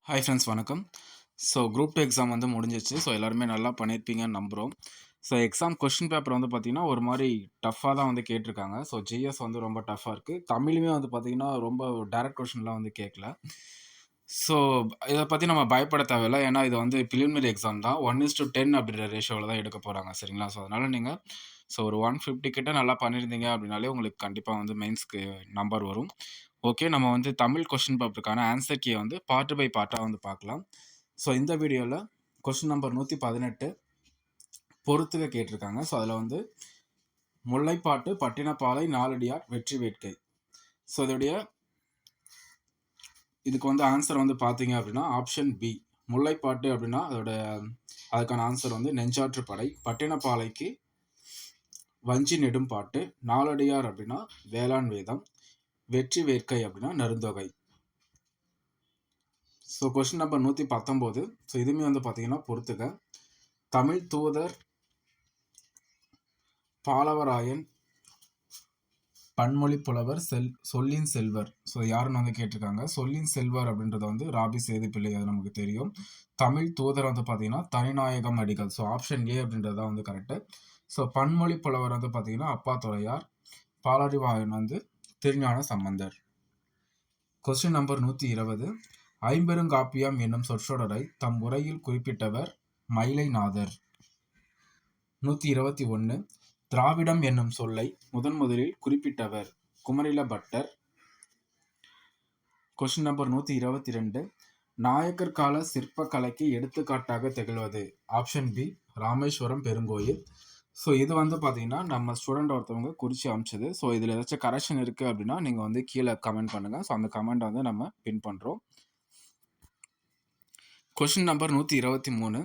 Hi friends வணக்கம். So group 2 exam வந்து முடிஞ்சிச்சு. ஸோ எல்லாருமே நல்லா பண்ணியிருப்பீங்கன்னு நம்புகிறோம். ஸோ எக்ஸாம் கொஸ்டின் பேப்பர் வந்து பார்த்தீங்கன்னா, ஒரு மாரி டஃப்பாக தான் வந்து கேட்டிருக்காங்க. ஸோ ஜிஎஸ் வந்து ரொம்ப டஃப்பாக இருக்குது. தமிழுமே வந்து பார்த்தீங்கன்னா, ரொம்ப டைரக்ட் கொஸ்டின்லாம் வந்து கேட்கல. ஸோ இத பத்தி நம்ம பயப்பட தேவையில்ல. ஏன்னா இது வந்து பிலிமினரி எக்ஸாம் தான். 1:10 அப்படின்ற ரேஷியோல தான் எடுக்க போறாங்க. சரிங்களா? ஸோ அதனால நீங்க ஒரு 150 கிட்ட நல்லா பண்ணியிருந்தீங்க அப்படின்னாலே உங்களுக்கு கண்டிப்பா வந்து மெயின்ஸ்க்கு நம்பர் வரும். ஓகே. நம்ம வந்து தமிழ் கொஸ்டின் பேப்பருக்கான ஆன்சர் கீய வந்து பார்ட் பை பார்ட்டா வந்து பார்க்கலாம். ஸோ இந்த வீடியோல கொஸ்டின் நம்பர் 118 பொறுத்துக கேட்டிருக்காங்க. ஸோ அதுல வந்து முல்லைப்பாட்டு, பட்டினப்பாலை, நாலடியார், வெற்றி வேட்கை. ஸோ இதுக்கு வந்து ஆன்சர் வந்து பார்த்தீங்க அப்படின்னா ஆப்ஷன் பி. முல்லைப்பாட்டு அப்படின்னா அதுக்கான ஆன்சர் வந்து நெஞ்சாற்றுப்படை. பட்டினப்பாலைக்கு வஞ்சி நெடும் பாட்டு. நாலடியார் அப்படின்னா வேளாண் வேதம். வெற்றி வேட்கை அப்படின்னா நருந்தொகை. So question number 119. ஸோ இதுவுமே வந்து பார்த்தீங்கன்னா பொறுத்துக. தமிழ் தூதர் பாலவராயன் பன்மொழி புலவர் சொல்லின் செல்வர். ஸோ யாருன்னு வந்து கேட்டிருக்காங்க. சொல்லின் செல்வர் அப்படின்றது வந்து ராபி சேதுப்பிள்ளை, அது நமக்கு தெரியும். தமிழ் தூதர் வந்து பார்த்தீங்கன்னா தனிநாயகம் அடிகள். ஸோ ஆப்ஷன் ஏ அப்படின்றது தான் வந்து கரெக்டு. ஸோ பன்மொழி புலவர் வந்து பார்த்தீங்கன்னா அப்பாத்துரையார். பாலறிவாயன் வந்து திருஞான சம்பந்தர். Question number 120. ஐம்பெருங்காப்பியம் என்னும் சொற்றொடரை தம் உரையில் குறிப்பிட்டவர் மயிலைநாதர். 121. திராவிடம் என்னும் சொல்லை முதலில் குறிப்பிட்டவர் குமரில பட்டர். Question number 122. நாயக்கர் கால சிற்ப கலைக்கு எடுத்துக்காட்டாக திகழ்வது ஆப்ஷன் பி ராமேஸ்வரம் பெருங்கோயில். ஸோ இது வந்து பார்த்தீங்கன்னா நம்ம ஸ்டூடெண்ட் ஒருத்தவங்க குறித்து அமிச்சது. ஸோ இதில் ஏதாச்சும் கரெக்ஷன் இருக்குது அப்படின்னா நீங்கள் வந்து கீழே கமெண்ட் பண்ணுங்கள். ஸோ அந்த கமெண்ட் வந்து நம்ம பின் பண்ணுறோம். Question number 123.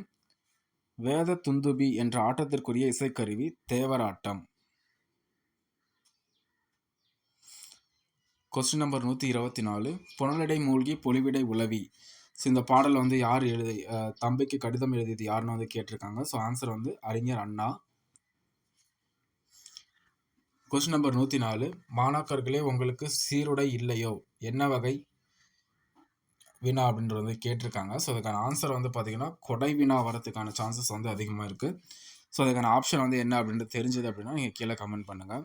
வேத துந்துபி என்ற ஆட்டத்திற்குரிய இசைக்கருவி தேவராட்டம். Question number 124. புனலடை மூழ்கி பொலிவிடை உலவி. ஸோ இந்த பாடல் வந்து யார் தம்பிக்கு கடிதம் எழுதியது யாருன்னு வந்து கேட்டிருக்காங்க. ஸோ ஆன்சர் வந்து அறிஞர் அண்ணா. Question number 104. மாணாக்கர்களே உங்களுக்கு சீருடை இல்லையோ என்ன வகை வினா அப்படின்றது வந்து கேட்டிருக்காங்க. ஸோ அதுக்கான ஆன்சர் வந்து பார்த்தீங்கன்னா கொடை வினா வரதுக்கான சான்சஸ் வந்து அதிகமாக இருக்குது. ஸோ அதுக்கான ஆப்ஷன் வந்து என்ன அப்படின்றது தெரிஞ்சது அப்படின்னா நீங்கள் கீழே கமெண்ட் பண்ணுங்கள்.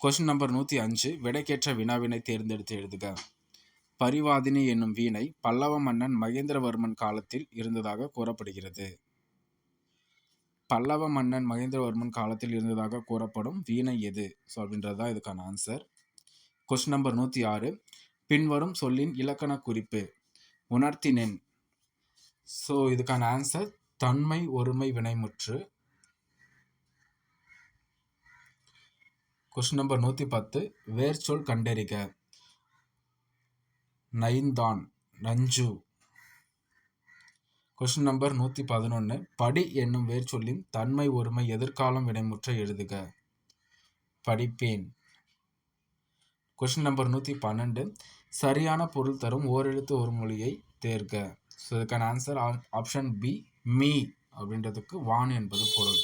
Question number 105. விடைக்கேற்ற வினாவினை தேர்ந்தெடுத்து எழுதுக. பரிவாதினி என்னும் வீணை பல்லவ மன்னன் மகேந்திரவர்மன் காலத்தில் இருந்ததாக கூறப்படுகிறது. பல்லவ மன்னன் மகேந்திரவர்மன் காலத்தில் இருந்ததாக கூறப்படும் வீணை எது? ஸோ அப்படின்றது தான் இதுக்கான ஆன்சர். Question number 106. பின்வரும் சொல்லின் இலக்கண குறிப்பு உணர்த்தினென். ஸோ இதுக்கான ஆன்சர் தன்மை ஒருமை வினைமுற்று. Question number 110. வேர்ச்சொல் கண்டறிக. நைந்தான் நஞ்சு. Question number 111. படி என்னும் வேர்ச்சொல்லின் தன்மை ஒருமை எதிர்காலம் வினைமுற்றை எழுதுக. படிப்பேன். Question number 112. சரியான பொருள் தரும் ஓரெழுத்து ஒரு மொழியை தேர்க. ஸோ இதுக்கான ஆன்சர் ஆப்ஷன் பி மீ அப்படின்றதுக்கு வான் என்பது பொருள்.